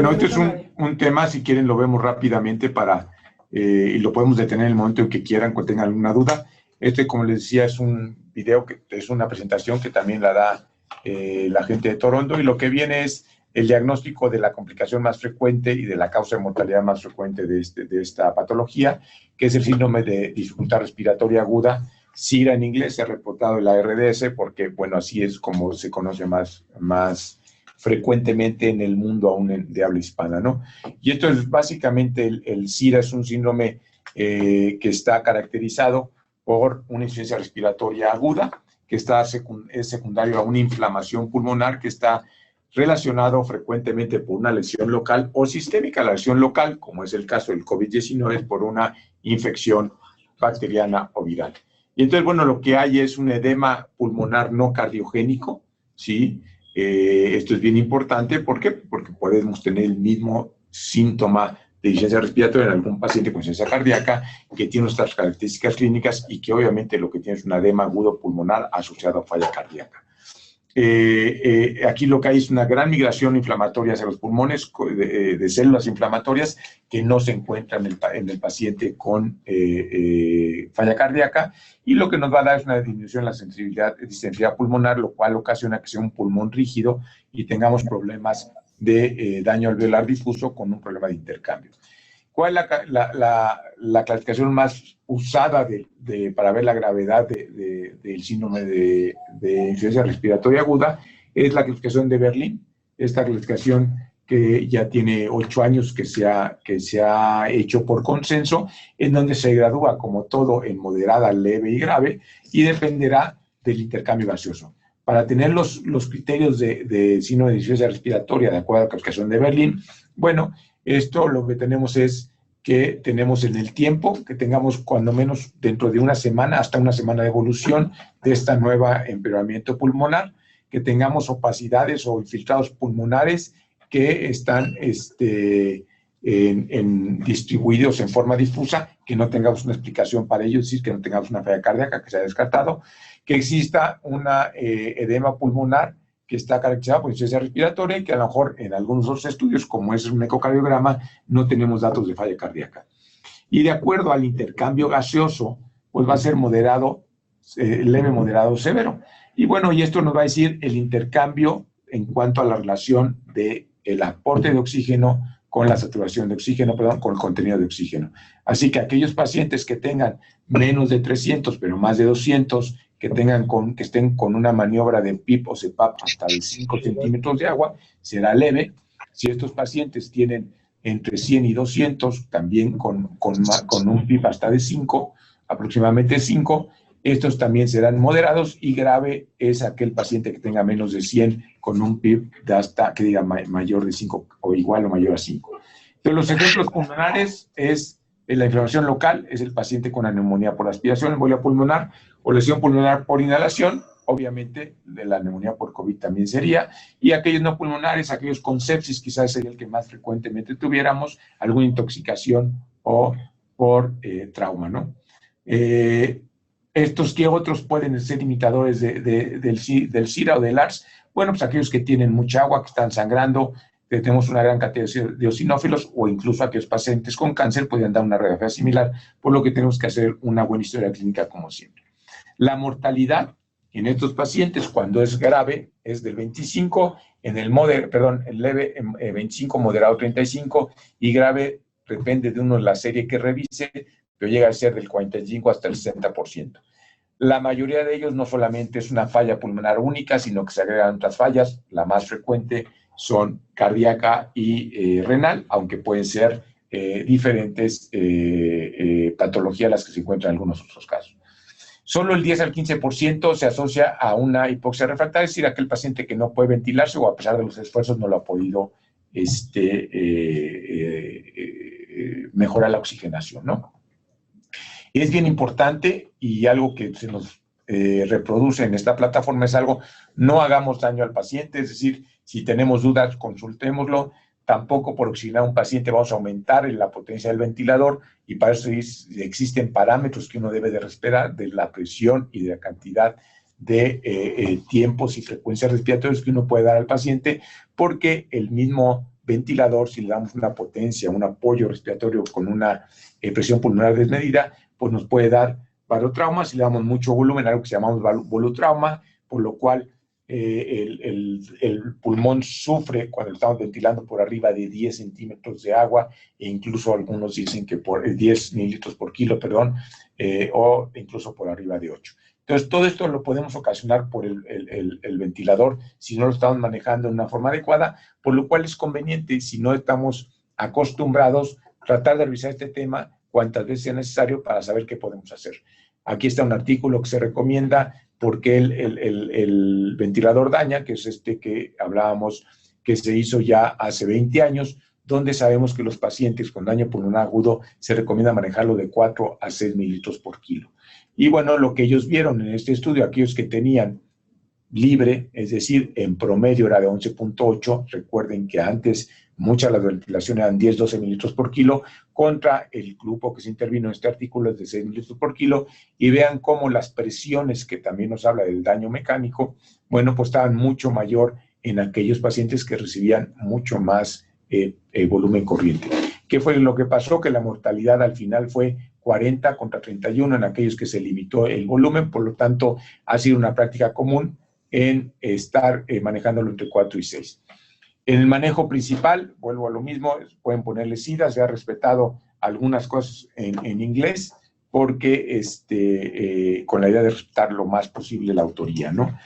Bueno, este es un tema, si quieren lo vemos rápidamente y lo podemos detener en el momento en que quieran, cuando tengan alguna duda. Este, como les decía, es un video, que es una presentación que también la da la gente de Toronto, y lo que viene es el diagnóstico de la complicación más frecuente y de la causa de mortalidad más frecuente de esta patología, que es el síndrome de dificultad respiratoria aguda, SIRA en inglés. Se ha reportado en la RDS porque, bueno, así es como se conoce más frecuentemente en el mundo aún de habla hispana, ¿no? Y esto es básicamente, el SIRA es un síndrome que está caracterizado por una insuficiencia respiratoria aguda, que es secundario a una inflamación pulmonar que está relacionado frecuentemente por una lesión local o sistémica. La lesión local, como es el caso del COVID-19, es por una infección bacteriana o viral. Y entonces, bueno, lo que hay es un edema pulmonar no cardiogénico, ¿sí? Esto es bien importante. ¿Por qué? Porque podemos tener el mismo síntoma de insuficiencia respiratoria en algún paciente con insuficiencia cardíaca que tiene nuestras características clínicas y que obviamente lo que tiene es un edema agudo pulmonar asociado a falla cardíaca. Aquí lo que hay es una gran migración inflamatoria hacia los pulmones de células inflamatorias que no se encuentran en el paciente con falla cardíaca, y lo que nos va a dar es una disminución en la sensibilidad pulmonar, lo cual ocasiona que sea un pulmón rígido y tengamos problemas de daño alveolar difuso con un problema de intercambio. ¿Cuál es la clasificación más usada para ver la gravedad del síndrome de insuficiencia respiratoria aguda? Es la clasificación de Berlín. Esta clasificación, que ya tiene 8 años que se ha hecho por consenso, en donde se gradúa como todo en moderada, leve y grave, y dependerá del intercambio gaseoso. Para tener los criterios de síndrome de insuficiencia respiratoria de acuerdo a la clasificación de Berlín, bueno, esto lo que tenemos es que tenemos en el tiempo, que tengamos cuando menos dentro de una semana, hasta una semana de evolución de esta nueva empeoramiento pulmonar, que tengamos opacidades o infiltrados pulmonares que están distribuidos en forma difusa, que no tengamos una explicación para ello, es decir, que no tengamos una falla cardíaca que se ha descartado, que exista una edema pulmonar que está caracterizada por insuficiencia respiratoria y que a lo mejor en algunos otros estudios, como es un ecocardiograma, no tenemos datos de falla cardíaca. Y de acuerdo al intercambio gaseoso, pues va a ser moderado, leve, moderado, severo. Y bueno, y esto nos va a decir el intercambio en cuanto a la relación del aporte de oxígeno con la saturación de oxígeno, con el contenido de oxígeno. Así que aquellos pacientes que tengan menos de 300, pero más de 200, que estén con una maniobra de PIP o CPAP hasta de 5 centímetros de agua, será leve. Si estos pacientes tienen entre 100 y 200, también con un PIP hasta de 5, aproximadamente 5, estos también serán moderados, y grave es aquel paciente que tenga menos de 100 con un PIP de hasta, que diga, mayor de 5 o igual o mayor a 5. Entonces, los ejemplos pulmonares es la inflamación local, es el paciente con neumonía por aspiración, embolia pulmonar o lesión pulmonar por inhalación, obviamente de la neumonía por COVID también sería, y aquellos no pulmonares, aquellos con sepsis, quizás sería el que más frecuentemente tuviéramos, alguna intoxicación o por trauma, ¿no? Estos que otros pueden ser imitadores del SIRA o del ARS. Bueno, pues aquellos que tienen mucha agua, que están sangrando, que tenemos una gran cantidad de eosinófilos, o incluso aquellos pacientes con cáncer podrían dar una radiografía similar, por lo que tenemos que hacer una buena historia clínica como siempre. La mortalidad en estos pacientes, cuando es grave, es del 25, el leve 25, moderado 35, y grave, depende de uno la serie que revise, pero llega a ser del 45 hasta el 60%. La mayoría de ellos no solamente es una falla pulmonar única, sino que se agregan otras fallas. La más frecuente son cardíaca y renal, aunque pueden ser diferentes patologías las que se encuentran en algunos otros casos. Solo el 10 al 15% se asocia a una hipoxia refractaria, es decir, aquel paciente que no puede ventilarse o a pesar de los esfuerzos no lo ha podido mejorar la oxigenación, ¿no? Es bien importante, y algo que se nos reproduce en esta plataforma es algo: no hagamos daño al paciente, es decir, si tenemos dudas, consultémoslo. Tampoco por oxigenar a un paciente vamos a aumentar la potencia del ventilador, y para eso existen parámetros que uno debe de respetar, de la presión y de la cantidad de tiempos y frecuencias respiratorias que uno puede dar al paciente, porque el mismo ventilador, si le damos una potencia, un apoyo respiratorio con una presión pulmonar desmedida, pues nos puede dar barotrauma. Si le damos mucho volumen, algo que llamamos volutrauma, por lo cual el pulmón sufre cuando estamos ventilando por arriba de 10 centímetros de agua, e incluso algunos dicen que por 10 mililitros por kilo, perdón, o incluso por arriba de 8. Entonces, todo esto lo podemos ocasionar por el ventilador si no lo estamos manejando de una forma adecuada, por lo cual es conveniente, si no estamos acostumbrados, tratar de revisar este tema cuantas veces sea necesario para saber qué podemos hacer. Aquí está un artículo que se recomienda por qué el ventilador daña, que es este que hablábamos, que se hizo ya hace 20 años, donde sabemos que los pacientes con daño pulmonar agudo se recomienda manejarlo de 4 a 6 mililitros por kilo. Y bueno, lo que ellos vieron en este estudio, aquellos que tenían libre, es decir, en promedio era de 11.8, recuerden que antes muchas de las ventilaciones eran 10-12 mililitros por kilo, contra el grupo que se intervino en este artículo es de 6 mililitros por kilo, y vean cómo las presiones, que también nos habla del daño mecánico, bueno, pues estaban mucho mayor en aquellos pacientes que recibían mucho más volumen corriente. ¿Qué fue lo que pasó? Que la mortalidad al final fue 40 contra 31 en aquellos que se limitó el volumen, por lo tanto ha sido una práctica común en estar manejándolo entre 4 y 6. En el manejo principal, vuelvo a lo mismo, pueden ponerle SIDA, se ha respetado algunas cosas en inglés, porque con la idea de respetar lo más posible la autoría, ¿no?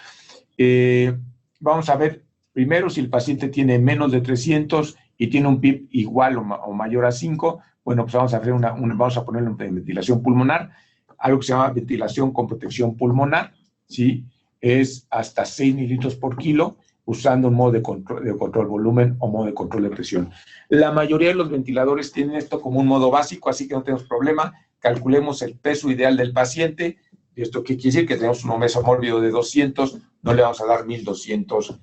Vamos a ver primero si el paciente tiene menos de 300 y tiene un PIB igual o mayor a 5, bueno, pues vamos a hacer vamos a ponerlo en ventilación pulmonar, algo que se llama ventilación con protección pulmonar, ¿sí? Es hasta 6 mililitros por kilo, usando un modo de control volumen o modo de control de presión. La mayoría de los ventiladores tienen esto como un modo básico, así que no tenemos problema. Calculemos el peso ideal del paciente. ¿Esto qué quiere decir? Que tenemos un obeso mórbido de 200, no le vamos a dar 1200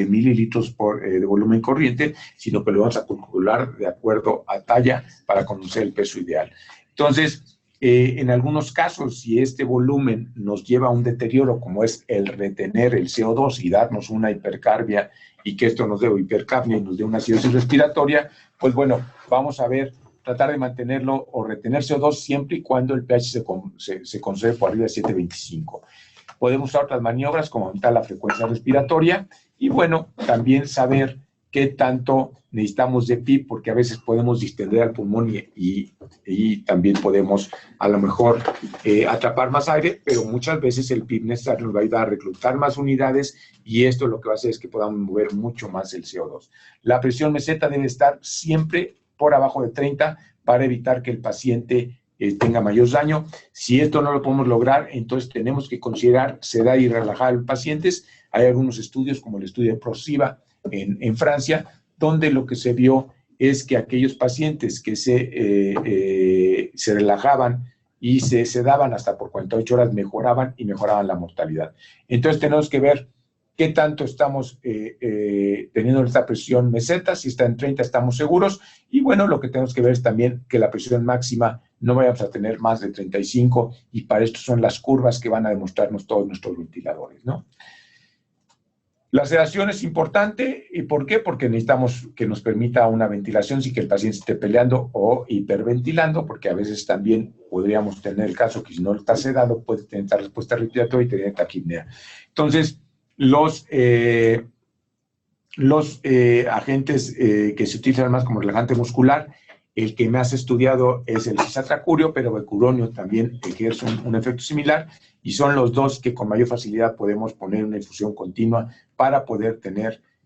mililitros de volumen corriente, sino que lo vamos a calcular de acuerdo a talla para conocer el peso ideal. Entonces, en algunos casos, si este volumen nos lleva a un deterioro, como es el retener el CO2 y darnos una hipercarbia, y que esto nos dé hipercapnia y nos dé una acidosis respiratoria, pues bueno, vamos a ver, tratar de mantenerlo o retener CO2 siempre y cuando el pH se conserve por arriba de 7.25. Podemos usar otras maniobras como aumentar la frecuencia respiratoria y, bueno, también saber qué tanto necesitamos de PIB, porque a veces podemos distender al pulmón y también podemos a lo mejor atrapar más aire, pero muchas veces el PIB necesario nos va a ayudar a reclutar más unidades, y esto lo que va a hacer es que podamos mover mucho más el CO2. La presión meseta debe estar siempre por abajo de 30 para evitar que el paciente tenga mayor daño. Si esto no lo podemos lograr, entonces tenemos que considerar sedar y relajar a los pacientes. Hay algunos estudios, como el estudio de ProSiva en Francia, donde lo que se vio es que aquellos pacientes que se relajaban y se sedaban hasta por 48 horas mejoraban la mortalidad. Entonces tenemos que ver qué tanto estamos teniendo esta presión meseta. Si está en 30 estamos seguros, y bueno, lo que tenemos que ver es también que la presión máxima no vayamos a tener más de 35, y para esto son las curvas que van a demostrarnos todos nuestros ventiladores, ¿no? La sedación es importante. ¿Y por qué? Porque necesitamos que nos permita una ventilación sin que el paciente esté peleando o hiperventilando, porque a veces también podríamos tener el caso que si no está sedado puede tener esta respuesta respiratoria y tener taquipnea. Entonces, los agentes que se utilizan más como relajante muscular, el que más estudiado es el cisatracurio, pero becuronio también ejerce un efecto similar, y son los dos que con mayor facilidad podemos poner una infusión continua para poder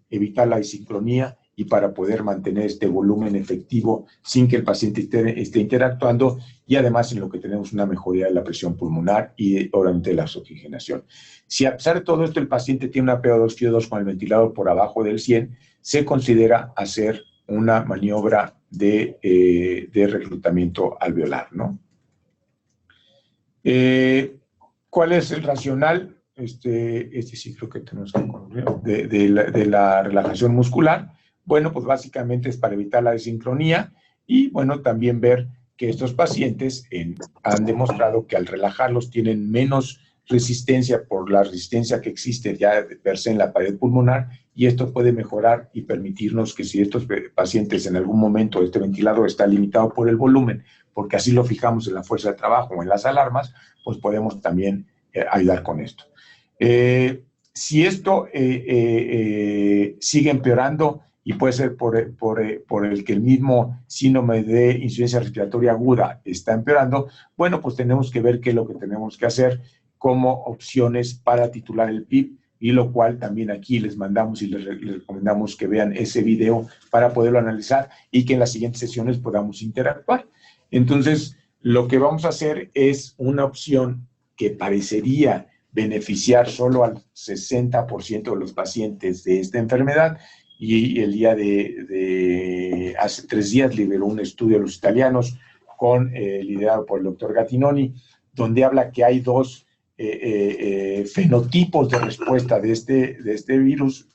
evitar la disincronía y para poder mantener este volumen efectivo sin que el paciente esté interactuando, y además en lo que tenemos una mejoría de la presión pulmonar y obviamente de la oxigenación. Si a pesar de todo esto el paciente tiene una PO2, FiO2 con el ventilador por abajo del 100, se considera hacer una maniobra de reclutamiento alveolar, ¿no? ¿Cuál es el racional? Sí creo que tenemos que conocer, de la relajación muscular. Bueno, pues básicamente es para evitar la desincronía, y bueno, también ver que estos pacientes han demostrado que al relajarlos tienen menos resistencia por la resistencia que existe ya de per se en la pared pulmonar, y esto puede mejorar y permitirnos que si estos pacientes en algún momento este ventilador está limitado por el volumen, porque así lo fijamos en la fuerza de trabajo o en las alarmas, pues podemos también ayudar con esto. Si esto sigue empeorando, y puede ser por el que el mismo síndrome de insuficiencia respiratoria aguda está empeorando, bueno, pues tenemos que ver qué es lo que tenemos que hacer como opciones para titular el PIP, y lo cual también aquí les mandamos y les recomendamos que vean ese video para poderlo analizar y que en las siguientes sesiones podamos interactuar. Entonces, lo que vamos a hacer es una opción que parecería beneficiar solo al 60% de los pacientes de esta enfermedad, y el día de hace 3 días liberó un estudio de los italianos liderado por el doctor Gattinoni, donde habla que hay 2 fenotipos de respuesta de este virus,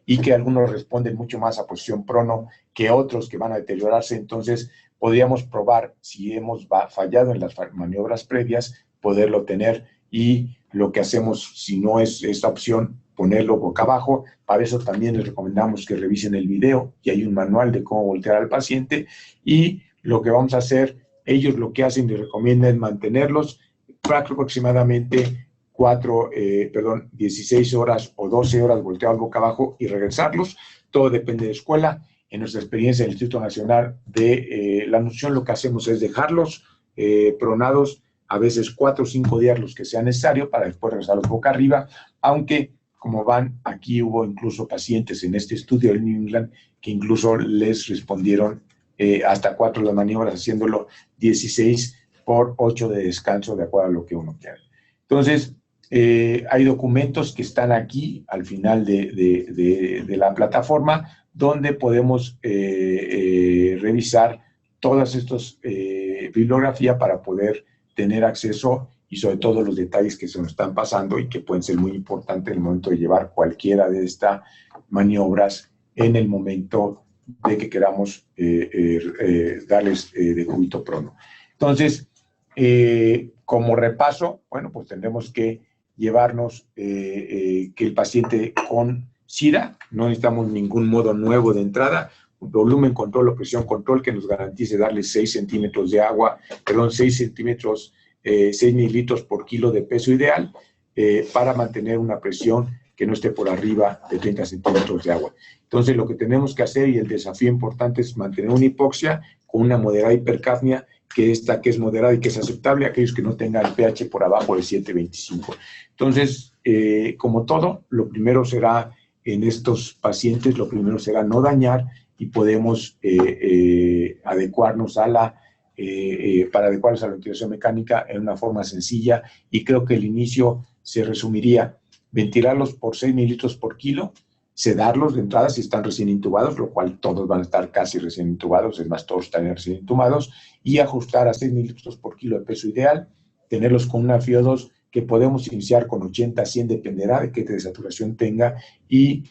y que algunos responden mucho más a posición prono que otros que van a deteriorarse. Entonces, podríamos probar, si hemos fallado en las maniobras previas, poderlo tener, y lo que hacemos, si no es esta opción, ponerlo boca abajo. Para eso también les recomendamos que revisen el video, y hay un manual de cómo voltear al paciente, y lo que vamos a hacer, ellos lo que hacen y recomiendan es mantenerlos aproximadamente 16 horas o 12 horas volteados boca abajo y regresarlos. Todo depende de escuela. En nuestra experiencia en el Instituto Nacional de la Nutrición, lo que hacemos es dejarlos pronados a veces 4 o 5 días, los que sea necesario, para después regresarlos boca arriba, aunque como van, aquí hubo incluso pacientes en este estudio de New England que incluso les respondieron hasta 4 de las maniobras, haciéndolo 16 por 8 de descanso, de acuerdo a lo que uno quiera. Entonces, hay documentos que están aquí al final de la plataforma, donde podemos revisar todas estas bibliografía para poder tener acceso, y sobre todo los detalles que se nos están pasando y que pueden ser muy importantes en el momento de llevar cualquiera de estas maniobras en el momento de que queramos darles decúbito prono. Entonces, como repaso, bueno, pues tendremos que llevarnos que el paciente con SIRA, no necesitamos ningún modo nuevo de entrada, volumen control o presión control que nos garantice darle 6 centímetros de agua, 6 centímetros, 6 mililitros por kilo de peso ideal, para mantener una presión que no esté por arriba de 30 centímetros de agua. Entonces, lo que tenemos que hacer, y el desafío importante, es mantener una hipoxia con una moderada hipercapnia, que es moderada y que es aceptable a aquellos que no tengan el pH por abajo de 7.25. Entonces, como todo, lo primero será, en estos pacientes, lo primero será no dañar, y podemos adecuarnos para adecuarnos a la ventilación mecánica en una forma sencilla, y creo que el inicio se resumiría: ventilarlos por 6 mililitros por kilo, sedarlos de entrada si están recién intubados, lo cual todos van a estar casi recién intubados, es más, todos están recién intubados, y ajustar a 6 mililitros por kilo de peso ideal, tenerlos con una FiO2 que podemos iniciar con 80 a 100, dependerá de qué desaturación tenga, y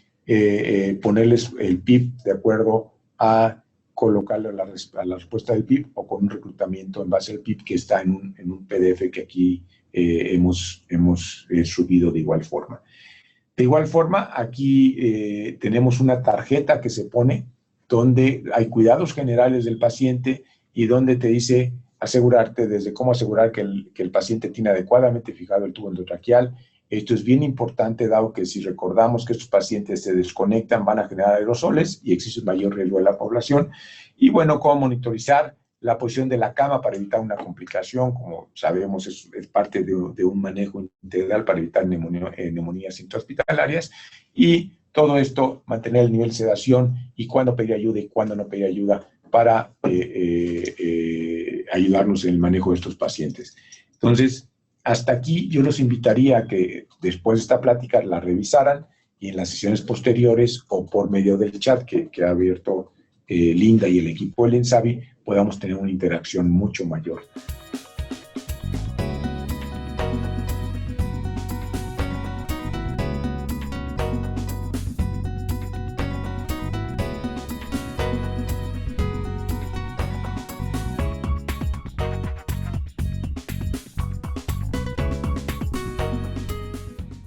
ponerles el PIP de acuerdo a colocarle a la respuesta del PIP, o con un reclutamiento en base al PIP que está en un PDF que aquí hemos subido de igual forma. De igual forma, aquí tenemos una tarjeta que se pone donde hay cuidados generales del paciente, y donde te dice asegurarte desde cómo asegurar que el paciente tiene adecuadamente fijado el tubo endotraqueal. Esto es bien importante, dado que si recordamos que estos pacientes se desconectan, van a generar aerosoles y existe un mayor riesgo de la población. Y bueno, cómo monitorizar la posición de la cama para evitar una complicación. Como sabemos, es parte de un manejo integral para evitar neumonías intrahospitalarias. Y todo esto, mantener el nivel de sedación, y cuándo pedir ayuda y cuándo no pedir ayuda, para ayudarnos en el manejo de estos pacientes. Entonces, hasta aquí yo los invitaría a que después de esta plática la revisaran, y en las sesiones posteriores o por medio del chat que ha abierto Linda y el equipo del ENSAVI, podamos tener una interacción mucho mayor.